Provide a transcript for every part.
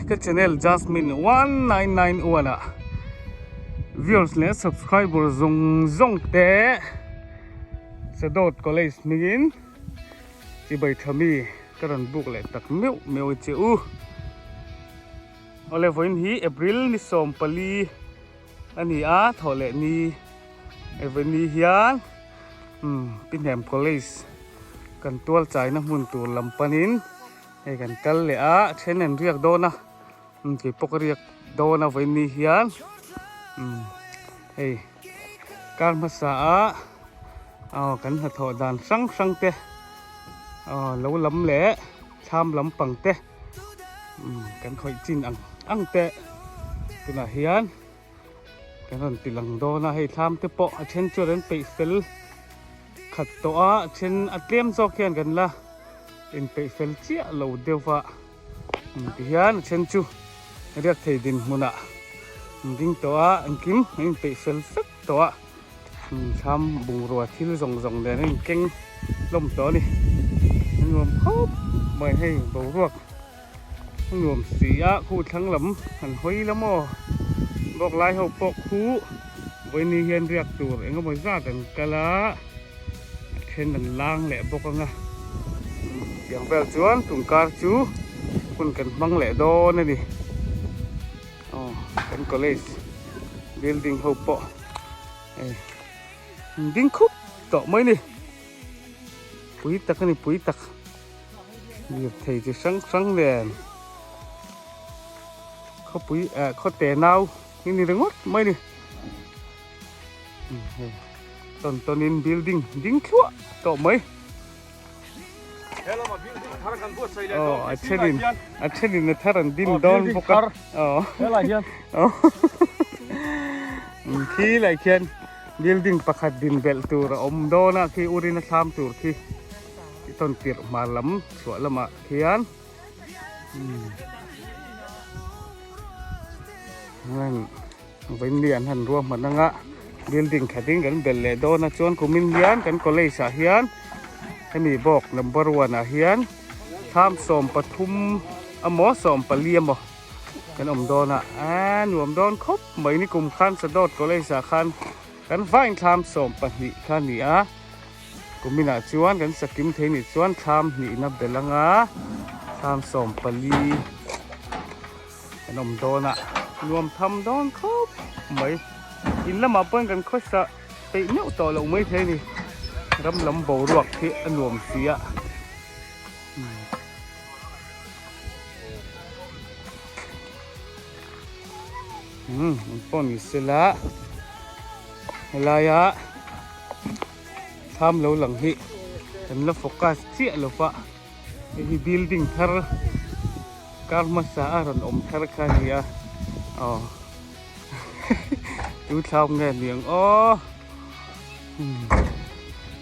ka channel Jasmine 199 viewers le subscriber zong te sadot college mingin ti bai thami karan book le tak meu cheu ole voin hi April ni som pali ani a thole ni eveni hian pinhem college kan tual chai na mun tur lampanin he kan kal le a thenen riak dona ki pok riak dona voin ni hian hey kar masa a kan ha tho dan sang te lo lam le tham lam pang te kan khoi chin ang te tuna hian kan ron tilang dona hei tham te po a chen chu ren pe fel khat to a chen atlem zo khian kan la in pe fel chia lo dewa ti hian chen chu riak thei din muna ding to a angkim in pe fel sak to a tham bung ro thil zong le nen keng lom to ni nuam khop mai hei bo ruak nuam sia khu thang lam han hoi lamo bok lai ho pok khu voi ni hian riak tur enga moi za kan kala then nan lang le bok anga yang vel chuan tungkar chu kun kan mang le do na ni kan college building ho po ding khup to mai ni pui tak ni pui tak việc thầy thì sáng đèn có bụi có tè nào ini được ngót mấy đi ton in building ding chua to mấy achedin na tharan din don bokat khi lại khian building pakhat din bel tur om dona khi urina tham tur khi ton tir malam so lama khian nan vein lian han ruam mananga building khading kan bel le do na chon kumin hian kan college sa hian kani bok number 1 a hian tham som pathum amo som paliamo kan om do na nuam don khop mai ni kum khan sadot college sa khan kan vain tham som pahni khan ni a kumina chuan kan sakim the ni chuan tham ni na belanga tham som pali kan om do na nuam tham don khop mai in lama pon kan khosa pe neu to lo mai the ni ram lam bo ruak thi anuam sia pon ni sela helaya tham lo lang hi kan la focus chia lo fa hi building thar karma sa aron om thar khania chú thao nghe miệng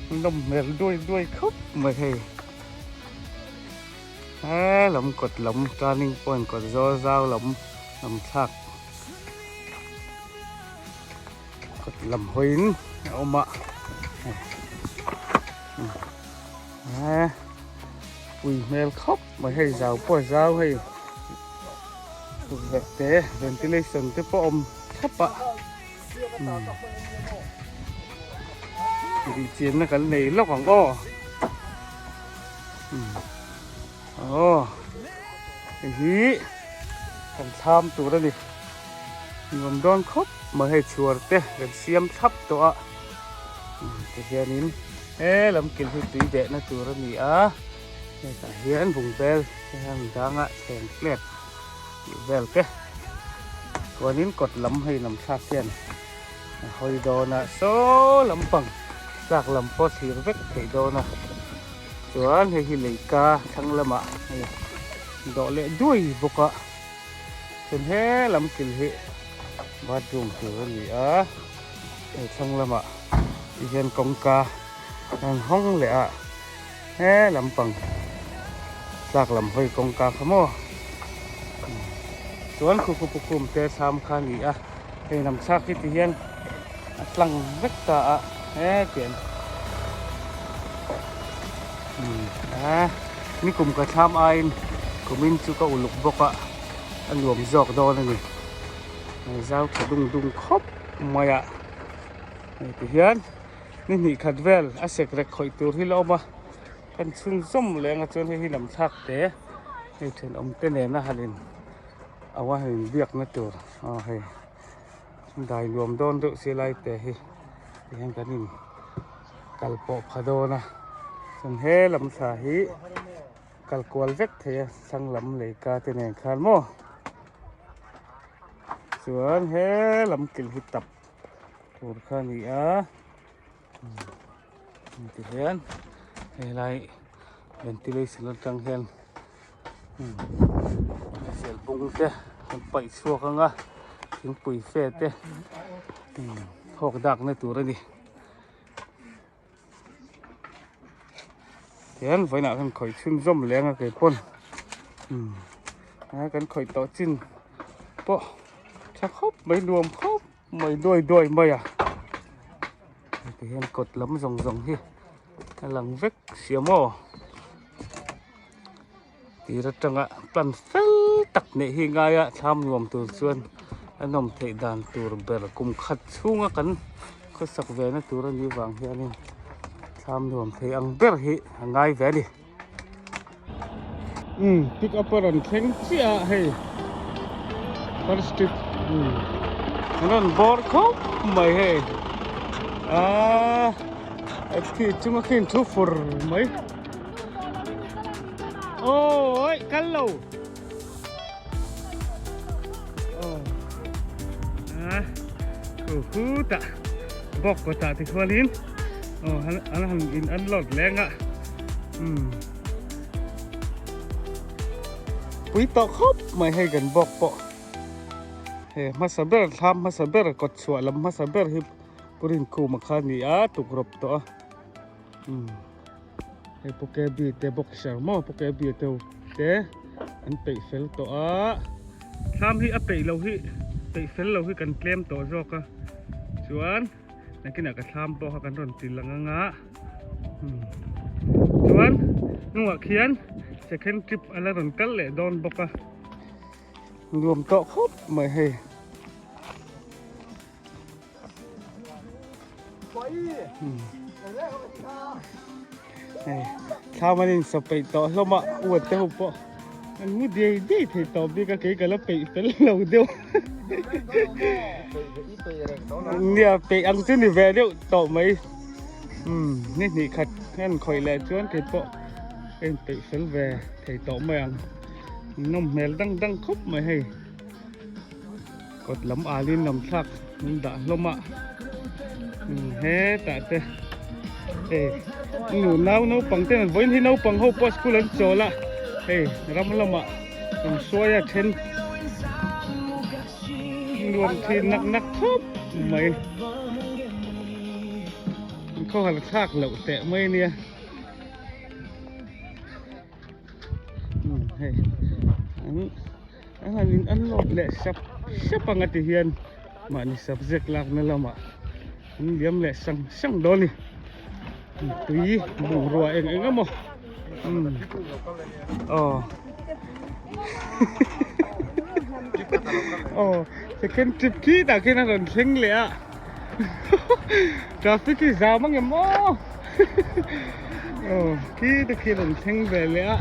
nông mèo đuôi khóc mà thầy lắm cột lắm turning point cột do dao lắm thạc cột lắm huyến ông ạ ui mèo khóc mà thầy rào bỏ dao hay vật tế ventilation tế bỏ ông thấp ạ đi chiến là cái này lóc khoảng cái hí cần tham tụ ra đi ngầm đón khóc mà hay chuột te gần xiêm thấp to ạ cái kia nín làm kiểu tí đệ nó tụ ra nhỉ á cả hiến vùng bel cái hàng đang ạ thèn lẹt bel te còn nín cột lắm hay nằm xa tiền hồi đó là số lắm bằng giặc làm po xì vết thấy đó là chuan hay lấy ca thăng lâm ạ đó lệ đuôi bốc ạ trên hết làm kiểu hệ bắt dùng kiểu gì á thăng lâm ạ hiện công ca hàng hong lệ ạ hết làm bằng giặc làm hơi công ca không ô chuan khu te tham khan gì á hay nằm xa cái thì hiện lăng vết cả tiền ni kum ka tham ain kumin chu ka uluk boka อันรวมจอกดอนนี่เจ้าขดุงดุงครบมาอ่ะนี่ที่เห็นนี่ขัดเวลอาเสกเล็กคอยตัวที่เรามากันชุ่มส้มแรงจนให้ลำทักเตะให้ถึงอมเต้นเองนะฮะลินเอาว่าให้เบียกนะตัวให้ได้รวมโดนดุสิไลเตะให้ยังกันนี่กัลปอพาโดนะสันเฮลำสาหิกัลกวลเวกเทียสังลำเลยกาเต้นเองขันโมส่วนเฮลำกิลหิตับตัวข้านี่ที่เห็นเฮลัยเป็นที่เลยสิลจังเห็นเสียบุ้งเต้มันไปชัวร์กันถึงปุ๋ยเฟสเต้หอกดักในตัวนี่เห็นไฟหนากันข่อยชุ่มร่มแรงอะเกิดพ่นกันข่อยต่อจิ้นปะชักครบไม่รวมครบไม่ด้วยไม่อ่ะที่เห็นกดล้ำส่งที่หลังเวกเสียหม้อที่เราจังอะปั่นเฟลตักเนี่ยหิงไงอะทำรวมตัวส่วนอันนมเทดานตัวเบลกุมขัดช่วงกันก็สักเวนะตัวนี้วางเฮียนี่ทำรวมเทอังเบลหิง่ายเวดิปิกอัพรันแข็งเสียให้ฟาร์สติปนั่นบอร์คอปไม่ให้ที่จุงขึ้นทุกฟอร์ไหมโอ้ยกันโลตะบอกก็ตะที่ควาลินอันอินอันหลอดแรงอ่ะปุ๋ยต่อครบไม่ให้กันบอกปะมาสับเบอร์ทำมาสับเบอร์กดสวดลำมาสับเบอร์ฮิปปุรินคูมาขานี่ตุกรบต่อพวกแกบีเตบอกเชอร์มอพวกแกบีเตเตอันไปเฟลต่อทำให้ไปเราให้ไปเฟลเราให้กันเกลมต่อจอกส่วนนักกินก็ทำต่อกันรอนติลังงะส่วนนัวเขียนsecond trip อะไรรอนกันเลยโดนบอกรวมต่อครบไม่ให้ถ้ามันสเปรย์ต่อเรามาอวดเจ้าปะอันนี้ดีที่ต่อบีก็เกี่ยวกับเราไปเป็นเราเดียวเนี่ยไปอังซื้อนี่แวเดียวต่อไหมนี่ขัดงั้นคอยแลชวนที่ปะเป็นไปเป็นแวที่ต่อไหมอังนมแมลดังครบไม่ให้กดลำอาลินลำซักมันด่าเรามาเฮ้แต่หนูน้าปังเต้นวันที่น้าปังเขาพอสกุลันโจละรำละมาต้องช่วยเช่นรวมที่นักครับไม่เขาหันซากเหล่าแต่ไม่เนี่ยอันหลบแหละชับปังติเฮียนมานี่ subject หลักนั่นละมาอันเลี้ยมแหละสั่งโดนนี่ตุยบุรัวเองก็มั้งsecond tripที่ตะกี้นั่นเซ็งเลยอะtrafficที่จ้ามั้งยังมั้งที่ตะกี้นั่นเซ็งเลยอะ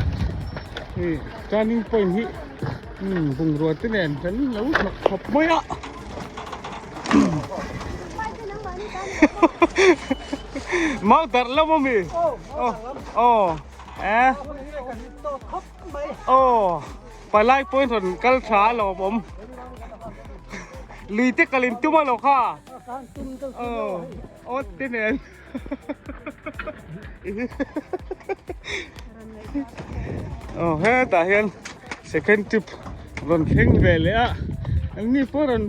turning point ที่บุรัวที่เนี่ยฉันรู้ขบไม่อะmau dar lo mamiไปไล่point ถนกัลช้าหรอผมลีเตกลินตุ้มหรอค่ะที่เนี่ยเฮ้แต่เห็น second trip รอนเข่งเวลเลยอันนี้พวกรอน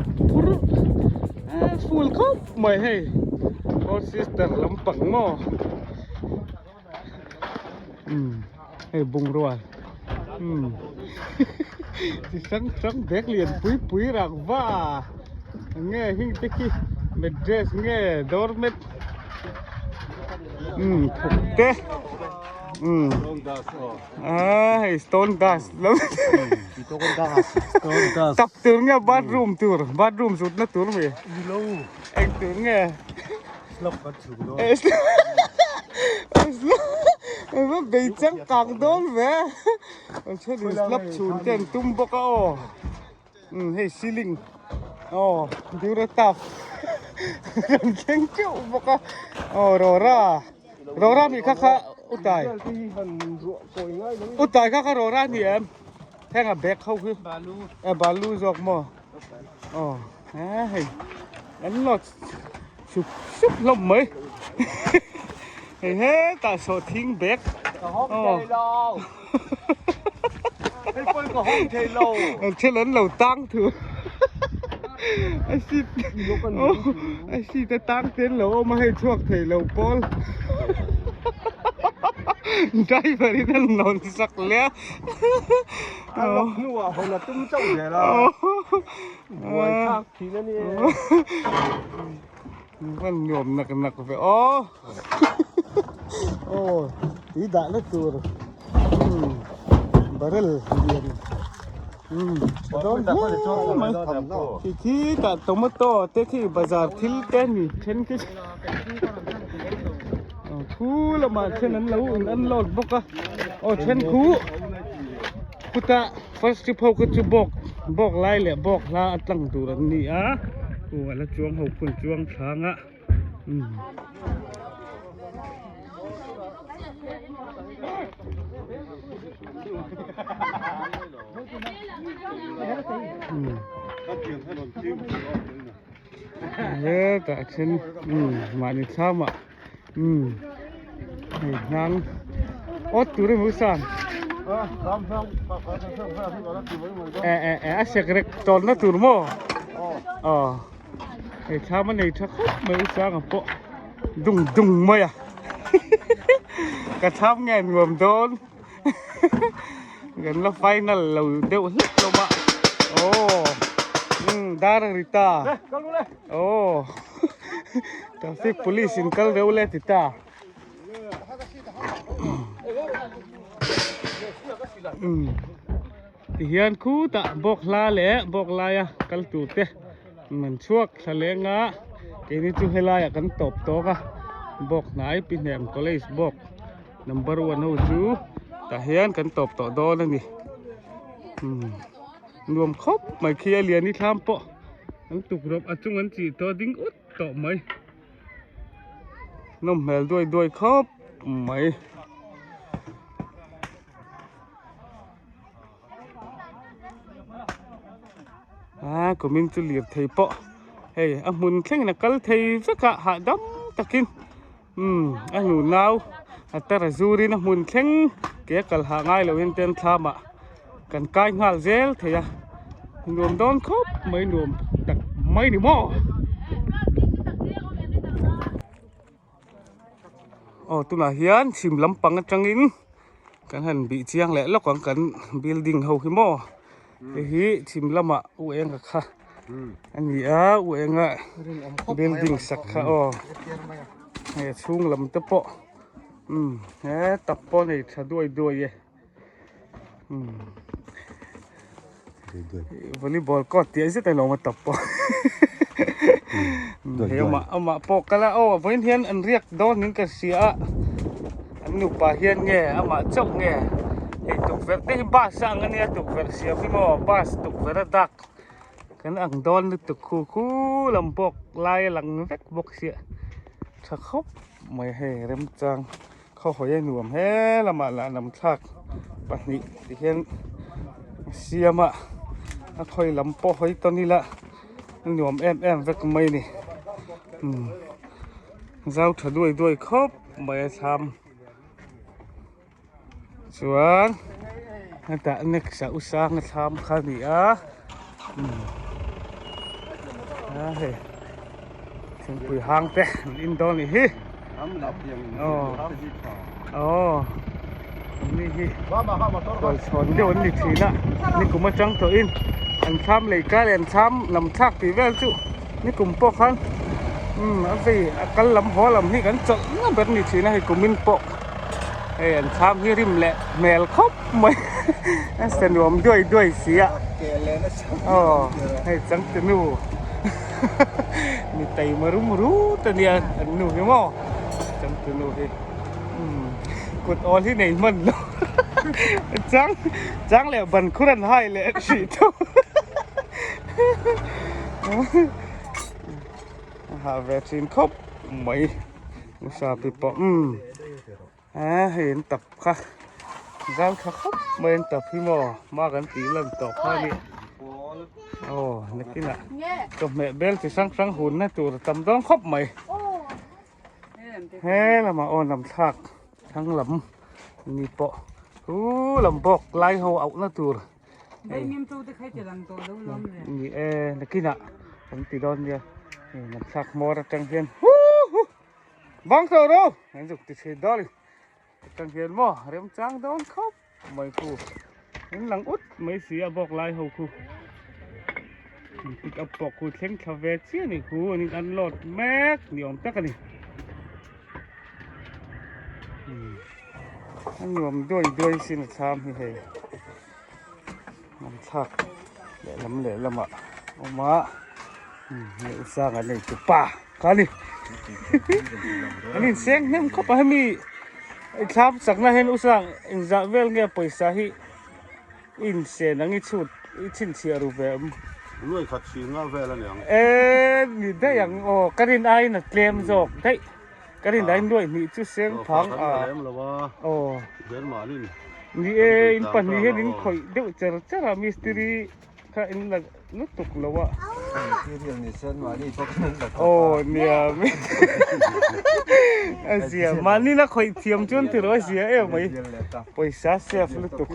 full ครบไม่ให้โอ้ sister ลำปังหม้อให้บุงรัวที่สังเด็กเรียนปุยรักว่าเงี้ยหิ้งตะกี้เม็ดเดรสเงี้ยดอร์เม็ดถูกเตะ Stone dust stone dust แล้ว Stone dust ตับตัวเงี้ยbathroom สุดนะตัวมั้ย Below เอ็งตัวเงี้ย Slop kan sudo มันไปจังกางโดนเว้ยมันช่วยดูสลับชูนเต้นตุ้มบกให้ซีลิงดูระตับกันเข่งเจ้าบกโรรามีข้าอุตายข้าโรรานี่แท่งแบกเข้าคือบาลูจอกมเฮ้ยอันนั้นชุบลมไหมเฮ้ยตาโซทิ้งแบกห้องเทโลไอ้เปิ้ลก็ห้องเทโลเช่นนั้นเราตั้งถือไอ้สิจะตั้งเต็นท์เรามาให้ช่วงเทเราปอลได้ไปนั่นนอนสักแล้วล็อกนัวคนละตุ้มเจ้าเดี๋ยวเราบวยทักทีนั่นนี่มันโยมหนักไปอีด่าแล้วตัวบาร์เรลเดียนโดนที่ตาโตมาโต้เตะที่บาซาร์ทิลเต้นนี่เช่นกี่คู่ละมาเช่นนั้นเราอันโหลดบอกเช่นคู่พุทธะ first of all ก็จะบอกไล่แหละบอกลาตั้งตัวนี่กูแล้วจวงหกคนจวงช้างแต่ฉันมาในช้ำนางตัวเรื่องมุสันเสกเล็กตอนนั้นตัวมั้งช้ามันในชักไม่รู้สังปะดุงไหมกระชับไงรวมโดนกันแล้วไฟนั่นเราเดี๋ยวฮิตเรามาดาริตาtraffic police in kal rawle tita hian khu ta bok la ya kal tu te man chuak thalenga ke ni chu hela ya kan top to ka bok nai pinem college bok number 1 ho chu ta hian kan top to do na niรวมครบไม่เคลียร์เรียนนี่ทำปะอันตุกรบอัจจุกันจีตัวดิ้งอุดต่อไหมน้ำแมวด้วยครบไหมก็มินจะเลียดเทปะเฮ้ยมุนแข่งนักกัลเทสักหาดำตะกินหนูนาวแต่ละจูรีนะมุนแข่งเกี่ยกัลหาง่ายเราเห็นเต็มทามกันกายงาเซลเทียรวมโดนครบไม่รวมตักไม่หนีหม้อตุนาเฮียนชิมลำปังจังอินกันหันบีเชียงแหละแล้วก็กันบิลดิ้งเฮาหิมอฮีชิมลำอุเองค่ะอันนี้อุเองบิลดิ้งสักค่ะให้ช่วงลำตะปะตะปะนี่ถ้าด้วยวอลเลย์บอลก็เตี้ยสิแต่ลงมาตบปอเฮียมาปอกกันแล้วเพื่อนเฮียนอันเรียกโดนนึงก็เสียอันนุปะเฮียนไงมาจกไงไอ้ตุกเวรที่บ้าสั่งอันนี้ตุกเวรเสียพี่โม่บ้าตุกเวรดักกันอังโดนตุกคู่ลำปอกลายหลังเวกบกเสียถ้าเขาไม่ให้เริ่มจังเขาขอยัยหนุ่มเฮ้ละมาละน้ำชักปัจจุบันเฮียนเสียมาคอยลำปอคอยตอนนี้ละหนุ่มแอมเวกไม่นี่เจ้าถ้าด้วยครบไม่ทำส่วนแต่นักศึกษาทำขันนี้เฮ้ยถึงปุยหางเตะอินโดนีเซียนี่ก็ชนเดี๋ยวนี้ทีน่ะนี่กูมาจังตัวอินอันซ้ำเลยก็อันซ้ำลำชักตีเวลจุนี่กลุ่มพวกเขาอันที่กันลำหัวลำนี่กันจังนั่นแบบนี้ทีน่ะให้กูมินปอก ไอ้อันชามที่ริมแหละแมลครบไม่สนวมด้วยเสีย เกลเลยนะ อ๋อให้จังตะนูมีไตมารู้ตะเนี่ยอันนูเห็นมั้ยจังตะนูเฮ้กดออนที่ไหนมันเนาะจังแหละบันคุรันให้เลยสิทุ หาแวคซีนครบไหมอุตส่าห์ไปปอเห็นตับค่ะจังค่ะครบไม่เห็นตับพี่หมอมากันตีเริ่มต่อข้านี่โอ้นึกที่น่ะตัวแม่เบลจะสั่งหุ่นนะตัวตำต้องครบไหมเฮ้ละมาอ่อนลำชากทั้งลำนี่ปอลำบอกไล่เขาเอานะตัวนี่นึกที่น่ะผมตีโดนเดียวลำชากมอร์จังเฮียนบังเถอะดูเห็นจุกติดเสียดอลจังเฮียนมั้งเริ่มจังโดนครบไม่คู่เห็นหลังอุดไม่เสียบอกไล่เขาคู่ติดเอาปอกคู่เข่งคาเฟ่เชี่ยนี่คู่นี่อันโหลดแม็กนี่อมตักกันนี่อันรวมด้วยสินค้าที่ให้มันชักเหล่ลำอ่ะออกมาเนี่ยอุตส่าห์กันเลยจุป่ากันนี่อันนี้เสียงเนี่ยเขาไปให้มีไอ้ครับสักนาเห็นอุตส่าห์อินจะเวลเงี้ยไปสาหิอินเสียนังอิชุดอิชินเสียรูปแบบ ด้วยขัดสีงาแวแล้วเนี่ยนี่ได้อย่างโอ้การินไอ้น่ะเตรียมจอกได้การินไอ้ด้วยนี่ชื่อเสียงพังโอ้เดินมานี่นี่อินปันนี่เห็นอินคอยเดี๋ยวจะรามิสตรีค่ะอินละนุตุกแล้ววะที่เรียนนี่เส้นมานี่พวกนั้นแบบโอ้เนี่ยเสียมันนี่นะคอยเทียมจนถึงร้อยเสียไหมไปซาเสียฟลุตุก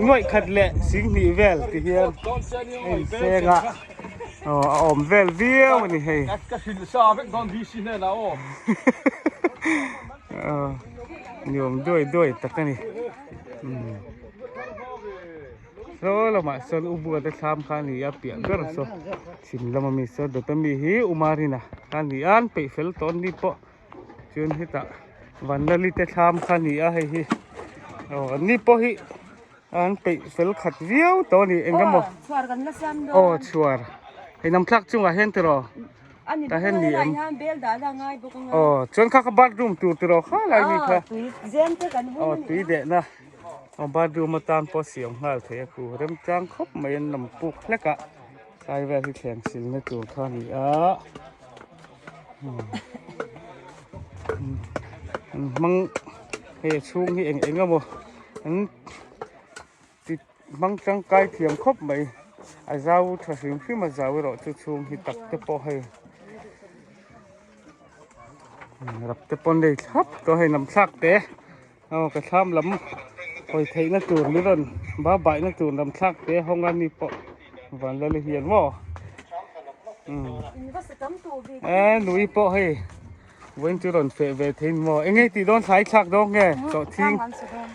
ง่อยขัดแหละสิ่งนี้เวลที่เฮียนเสียงอ่ะอ๋ออมเวลเวียวนี่ให้ก็คือซาเป็นตอนดีสิเนี่ยนะโอ้โยมด้วยตะกันนี่โซละมาส่วนอุบัติเหตุครั้งนี้อาเปียก็รสสินละมามีส่วนเดิมมีฮีอุมารีนะครั้งนี้อันไปเฟลตอนนี้ปะจนที่ตาวันนั้นลิเตทำครั้งนี้ให้ฮีนี่ปะฮีอันไปเฟลขัดเวียวตอนนี้เองก็มั้งชัวร์ให้น้ำพลักจุงอาเห็นตัวรอแต่เห็นนี่จนข้าก็บัดรุมตัวรอข้าอะไรนี่ค่ะตุยเด็ดนะบาดูมาตามพอเสียงหาเทียกูเริ่มจางครบไม่ยันลำปุกเล็กอะใส่แวที่แข็งสิลในตัวข้านี่มังเฮช่วงที่เองก็บ่ติดมังจังไกเทียมครบไม่ไอ้เจ้าถ้าสิ่งที่มาเจ้าเราจะช่วงที่ตักเตปอให้รับเตปอนได้ครับตัวให้น้ำซักเตะกระทำลำคอยเทนักตูนนี่รอนบ้าใบนักตูนลำชักเตะห้องงานนี่ปะวันละเหียนว่าหนุ่ยปะให้เว้นจุดรอนเฟเวทินว่าเอ็งไงตีโดนสายชักดองไงต่อทิ้ง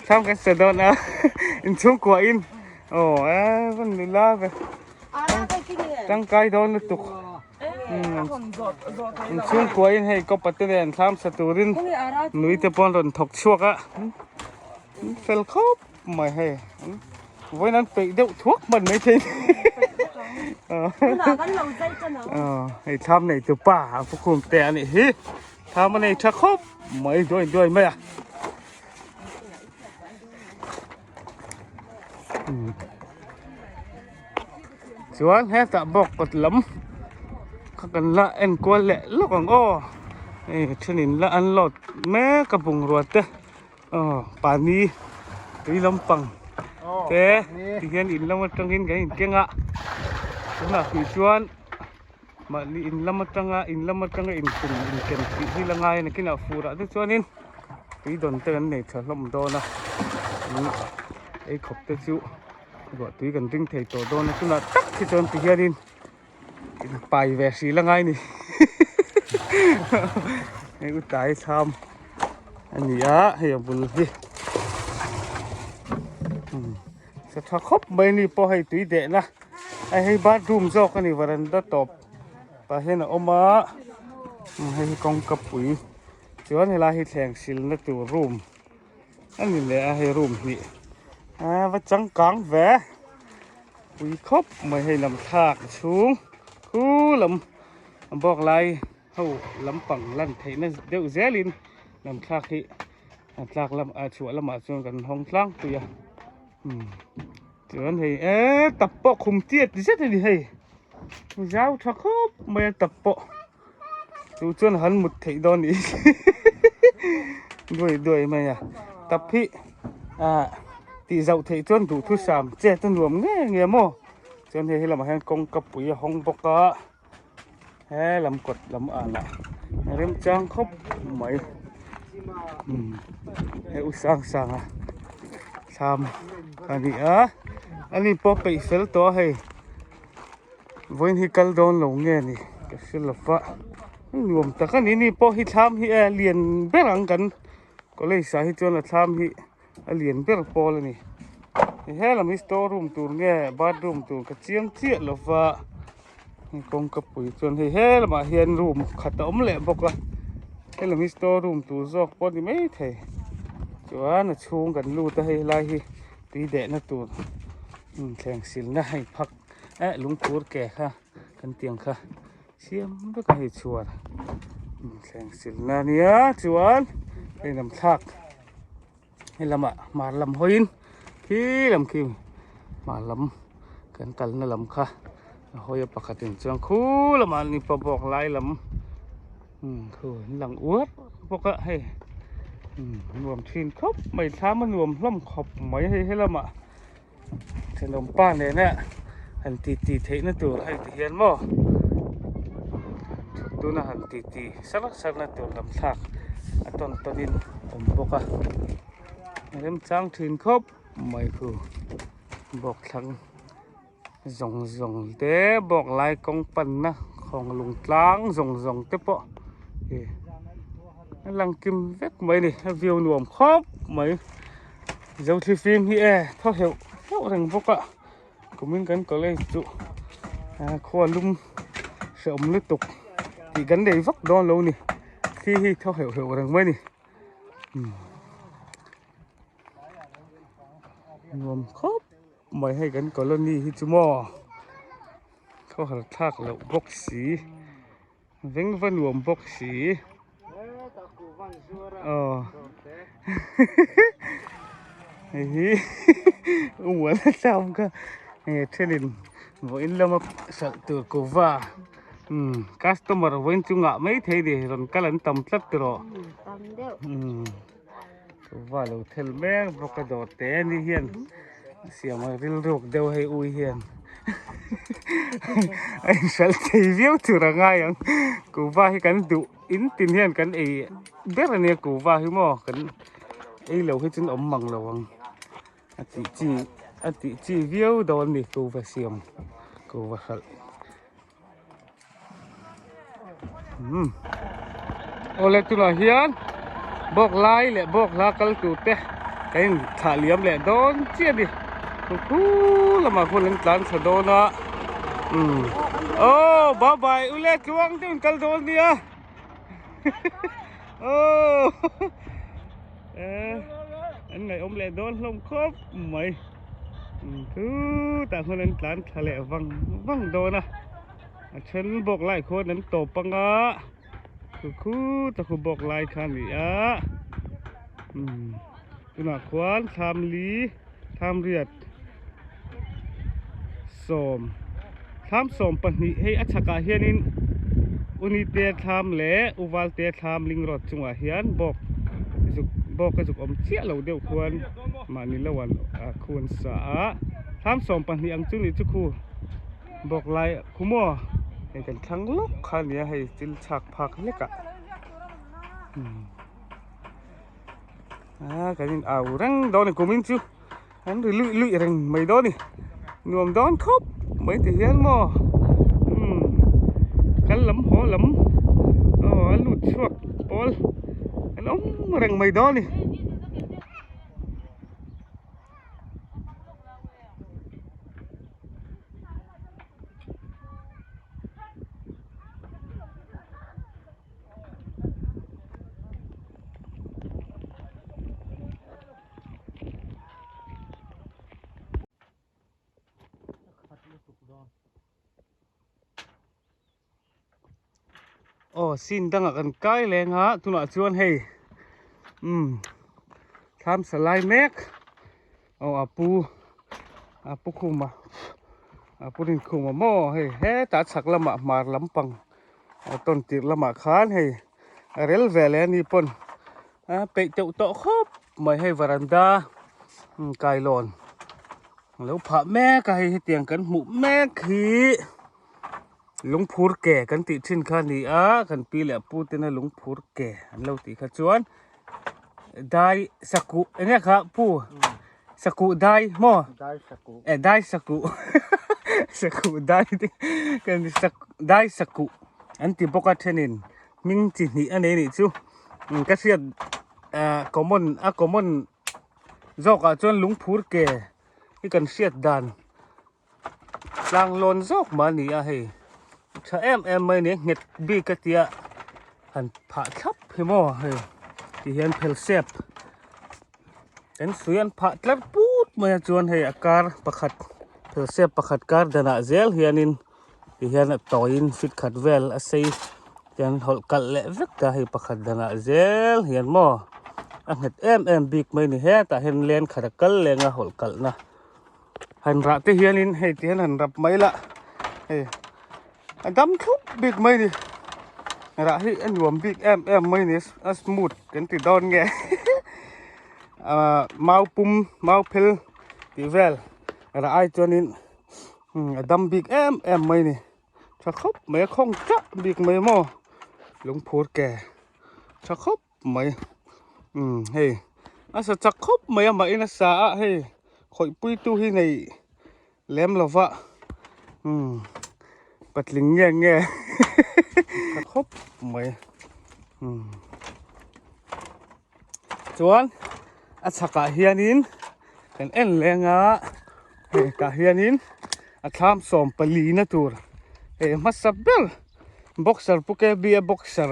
ทำกันเสร็จแล้วนะอินช่วงกว่าอินวันนี้ลาไปจังไกโดนตุกช่วงกว่าอินให้ก็ปัตตานีทำสตูรินหนุ่ยจะปอนรอนถกชั่วกะเฟลครบไม่ให้วันนั้นไปเดี๋ยวทุกมันไม่ทิ้งให้ทำในตัวป่าพวกคุณแต่นี่ฮิทำมันในชักครบไม่ด้วยไหมส่วนให้ตะบอกกดล้ำขันละเอ็นกวนแหละลูกของชนิดละอันหลอดแม่กระปุงรัวเตะป่านนี้ตีลำปังเตะที่เห็นอินลำมาจังหินกันเก่งอ่ะนะคือชวนมาอินลำมาจังอินปุ่นอินเก่งที่ละไงนะกินอ่ะฟูระที่ชวนนินตีโดนเตือนเนี่ยเธอลำโดนนะไอ้ขบเตะชิวก็ตีกันริงเทโตโดนนะคุณน่ะตักที่ชวนที่เห็นไปแวะสีละไงนี่ไอ้กูตายทำอันนี้ให้บุญดิสถาคบใบนี้พอให้ตุยเดะนะไอ้ให้บ้านรูมจอกกันนี่วันนั้นตบไปเห็นออกมาให้กองกับปุ๋ย จวนเวลาให้แทงสิลนะตัวรูมอันนี้แหละให้รูมนี่ว่าจังกังแหวปุยครบไม่ให้ลำทากสูงคู่ลำบอกไรเฮาลำปังลั่นไทยนั่นเดี๋ยวเซลินลำทากที่ลำทากลำชัวลำมาชวนกันห้องคลั่งตัวจวนให้ตับปอกคุมเตี้ยดิเสร็จเลยให้ยาวทักครบไม่ตับปอกดูจนหันหมดไทยตอนนี้ ด้วยไหมตับพี่ตีเจ้าไทยจนดูทุสามเจ้าต้นรวมเงี้ยโม่จนให้เรามาให้กงกับปุ๋ยห้องปกะให้ลำกดลำอ่านละเริ่มจ้างครบไหมให้อุตส่าห์สั่งทำอันนี้พอไปเฟลตัวให้วันที่กัลโดนลงเงี้ยนี่ก็สิลฟ้ารวมแต่กันนี่พอที่ทำที่เรียนเบื้องกันก็เลยสาเหตุจนเราทำที่เรียนเบื้องพอเลยนี่เฮ้เรามีสโตร์รูมตัวเงี้ยบาร์รูมตัวก็เจียงเจี๊ยลฟ้ากงกับปุ๋ยจนเฮ้เรามาเรียนรูมขัดอมเละบอกว่าเฮ้เรามีสโตร์รูมตัวซอกพอดีไม่เท่จวนช่วงกันรู้แต่ให้ไล่ตีเดะนะตัวแข่งศิลป์นะให้พักลุงพูดแก่ค่ะกันเตียงค่ะเสียมด้วยกันให้ชัวร์แข่งศิลป์นะเนี่ยจวนให้นำทักให้ลำมาลำหินที่ลำคิมมาลำกันตัลนะลำค่ะหอยปากกาตินจังคู่ละมันนี่ปะบอกลายลำคือหลังอวดพวกก็ให้รวมทีนครบไม่ท้ามันรวมล่มขบไม่ให้ละมาขนมป้านเนี่ยนะหันตีเทนะตัวให้เห็นมั้งตัวน่ะหันตีสักนะตัวลำทักตอนนี้ผมบอกว่าเริ่มจ้างทีนครบไม่คือบอกทั้งส่งเต้บอกลายกองปั่นนะของลุงตลางส่งเต้ปะลังกิมเวกไหมนี่วิวหน่วมครบไหมเจ้าที่ฟิล์มที่เท่าเหวถึงพวกอะก็เหมือนกันก็เลยจุขวาลุ่มเสริมลึกตุกที่กันได้วักดอนlâuนี่ที่เท่าเหวถึงไหมนี่หน่วมครบไม่ให้กันก็แล้วนี่ฮิจูมอเขาหักทากแล้วบกสีเว้งวันหน่วมบกสีเฮ้ยอ้วนจำก็เทลินวันเรามาสักตัวกูว่าคัสตอมเมอร์วันจุงอ่ะไม่เท่ดีรันกัลันตำสักตัวกูว่าเราเทลแม่งบอกกระโดดเตะนี่เฮียนเสียมาริลรูกเดียวให้อุ้ยเฮียนไอ้สัลทีวิวตัวร่างไงยังกูว่าให้กันดูอินตินเฮียนกันเบรเนี่ยกูว่าให้หมอกันเราให้จนอมมังเราอติจีวิวโดนนี่กูว่าเสียมกูว่าสัลโอเล็กตัวเฮียนบอกไล่แหละบอกลากัลตูเตะกันถ่ายเลี้ยมแหละโดนเจี๊ยดิกูละมาคนเล่นกลางสะโดนะโอ้บายอุเล็กวางที่มันกัลโดนเนี่ยโอ้อันไหนอมแหละโดนลมครบไหมคือแต่คนเล่นกลางทะเลวังโดนนะฉันบอกไล่คนนั้นตบปังอ่ะคือแต่คุณบอกลายคันนี่คุณอาควานทำลีทำเรียดสมปนิให้อัจฉริยะนินอุนิเตทำเละอุวัลเตทำลิงรถจังหวะเฮียนบอกกระจุกอมเชี่ยเราเดียวควรมานิละวันควรสะทำสมปนิอังจุนิจุคูบอกลายคุโมให้กันทั้งลกคันนี้ให้จิลฉักผักเล็กcái gì răng đó này của mình chứ hắn rồi lụi rằng mấy đó này nuông đón khóc mấy thì hiến mò cắn lắm khó lắm lụt chuột bol nó rằng mấy đó này xin đang ở gần cái lên hả tôi nói chuan hey tham salai mek apu kuma apu rin kuma mo hey he ta chak lama mar lampang ton tir lama khan hey rel vele ni pon pe teu to khop mai hey varanda kai lon lâu phá mẹ cái tiếng cắn mũ mẹ khí lúng phur kẻ cắn tị trên khan đi cắn pi lẹ pu tên là lúng phur kẻ lâu tị khát chuan dai saku nghe khá pu saku dai mo Dai saku. dai saku saku dai cái dai saku anh tìm bóc cái nên mình chỉ nghĩ anh ấy chứ cái chuyện common do cả chuan lúng phur kẻ cái cần siết đàn lang lon dốc mà nỉ hay cha em mới nè nghẹt bi cái tia hẳn phá thấp hay mò hay thì hiện phèl xếp đến suyan phá lát bút mà chuan hay akar pakhat phèl xếp pakhat kar dana zel hianin thì hiện toin fit khat vel asay hian hol kal le vek ta hay pakhat dana zel hian mo nghẹt em big mới nỉ he ta hian len khát kal le nga hol kal na hành rạ thế hiền in hay thế hành rập mấy lạ hey đâm thúc big mấy đi rạ hi anh nhuộm big em mấy đi smooth cái từ đòn nghe mau pum mau pel thì vel rạ ai cho nên đâm big em mấy đi cho khóc mấy không chắc big mấy mò lúng phốt kè cho khóc mấy hey sao chắc khóc mấy mà in sa hey khỏi pui tu hi này lem là vợ bật lính nghe khóc mày chuan chắc cả hianin cái en leng cả hianin tham som pali na tur masabel boxer puke bia boxer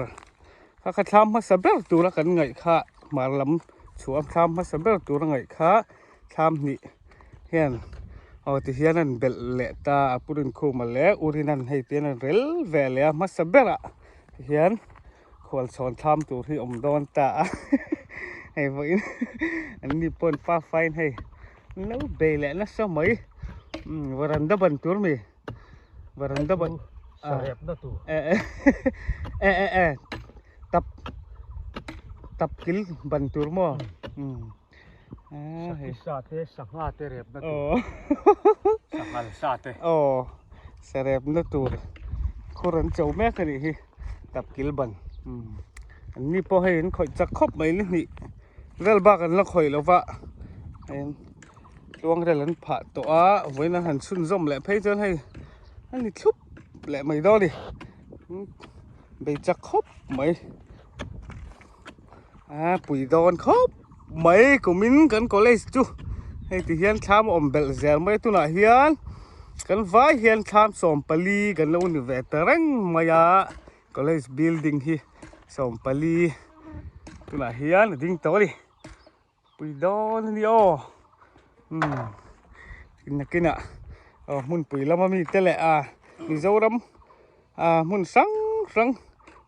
các tham masabel tur kan ngai kha mar lam chuam tham masabel tur ngai kha tham ni hian thì hian an bel le ta apurin khu ma le urinan hei tian an rel vele masabera hian khol chon tham tur hi don ta hei voi an ni pon fa fine hei no be le na so mai varanda ban tur mi varanda ban Sarep na tu. Tap kil ban tur mo Sate sanga te rep na tu. Sangal sate. Sarep na tur koran chau me ka ni hi tap kil ban ni po hay in khoi chak khop mai ni rel ba kan la khoi lova en tuang rel an pha to với na han sun zom le phei chon hay ani thup le mai do đi be chak khop mai pui don khop mấy của mình cần có lấy chú hay thì hiện tham bel zel mấy tu na hiện cần vai hiện tham som pali cần lâu về tereng maya college building hi som pali tu na hiện ding to đi pui don đi kina mun pui lama mi tele mi zoram mun sang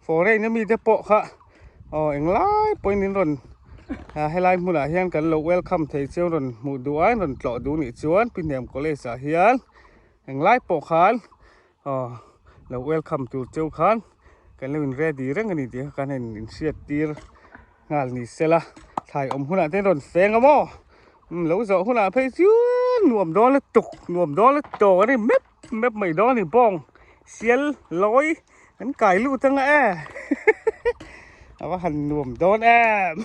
foray na mi te po kha eng lai point in ron hay lai mu la hian kan lo welcome thei cheu ron mu duai ron tlo du ni chuan pinem college a hian eng lai po khan lo welcome tu cheu khan kan lo in ready reng ani ti kan in siat tir ngal ni sela thai huna te ron feng amo lo zo huna phei chuan nuam do le tuk nuam do le to ani mep mai do ni bong sial loi kan kai lu tang và hành nuông đón em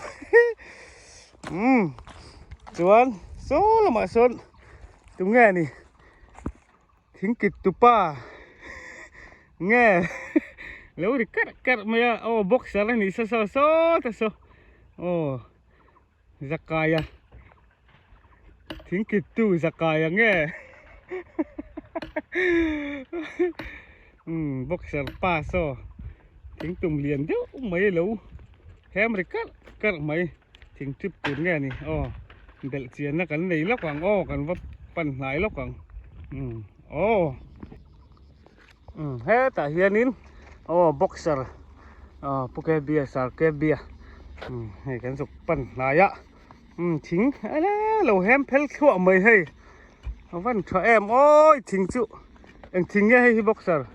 chuan số là mà xuân chúng nghe nè thính kịch tu pa nghe nếu đi cắt mày boxer này ta so zakaya thính kịch tu zakaya nghe boxer pa so tiếng tùng liền chứ mấy lâu hem rồi cắt mấy tiếng chụp cuốn nghe này để chiến nó cắn lấy lóc bằng cắn vấp phần lái lóc bằng he ta hiền in boxer พวกแกเบียสารแกเบียให้กันสุกปั่นนายะทิ้งอะไรเราแฮมเพลชั่วไม่ให้วันชแอมโอ้ยทิ้งจุเอ็งทิ้งให้บ็อกเซอร์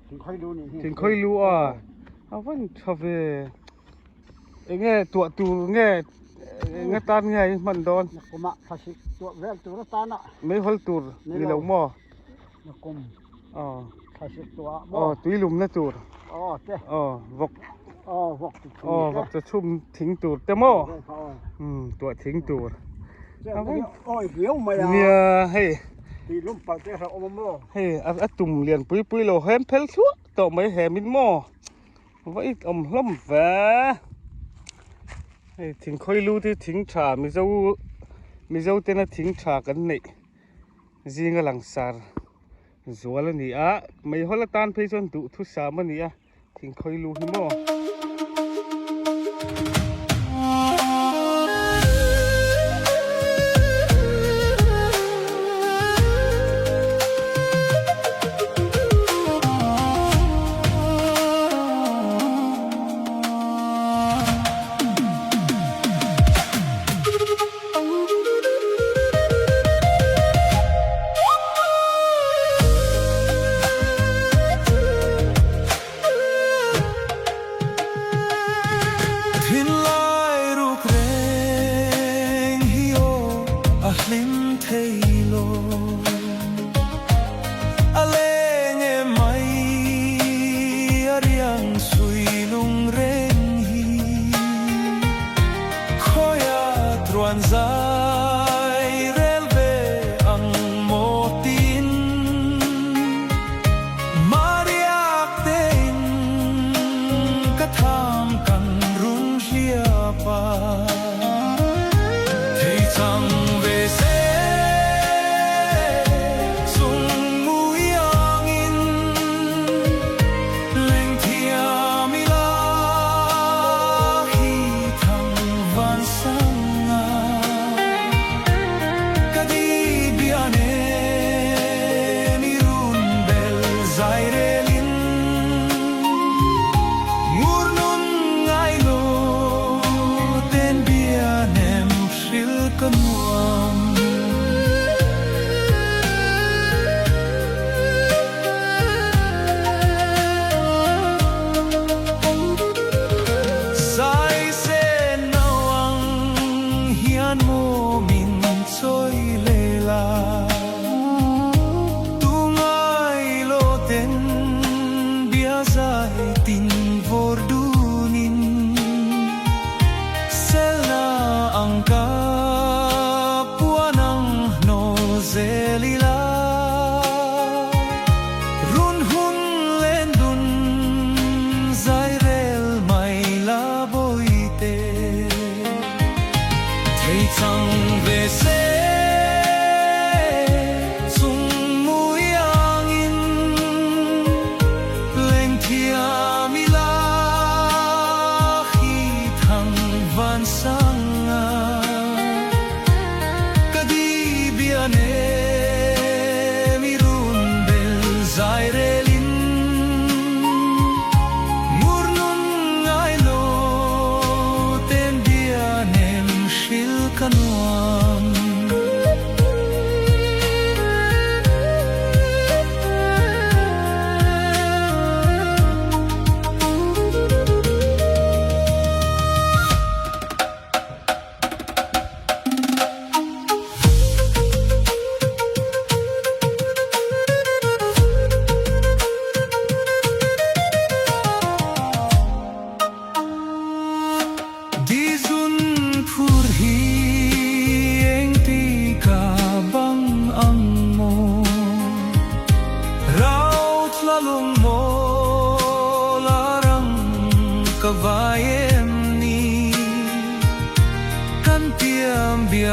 ถึงค่อยดูนี่ ทิ้งค่อยรู้วันชอบเอ็งตัวตูเตานมันโดน นักกมะภาษิตัวแวกตัวตานะ ไม่ฮอลตูร์นี่เราหม้อ นักกมภาษิตัว ตุยลุมนะตูร์ เจ้ วก วก วกจะชุ่มทิ้งตูร์แต่หม้อตัวทิ้งตูร์ เเดี๋ยวมา เนี่ยให้ ตีลุ่มปากเจ้าเราอมโม่ ให้อัตุ่มเรียนปุยเราแฮมเพลชั่วต่อไม่แฮมินหม้อไว้อมล้มแฝให้ทิ้งค่อยรู้ที่ทิ้งชามีเจ้าเต้นทิ้งชากันนี่จีงหลังสารจัวแล้วนี่ไม่ฮอลตานไปจนดุทุสามันนี่ทิ้งค่อยรู้ที่หม้อ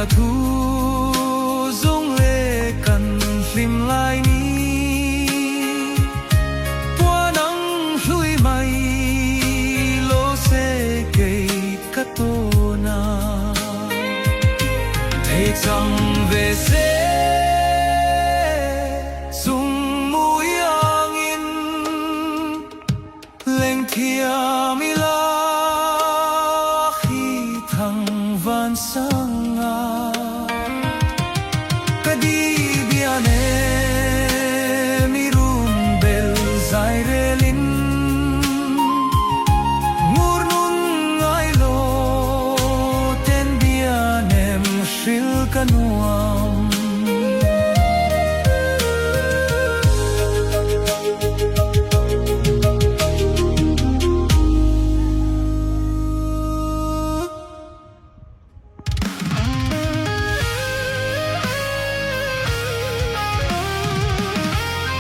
Thu dung lệ cần phim lại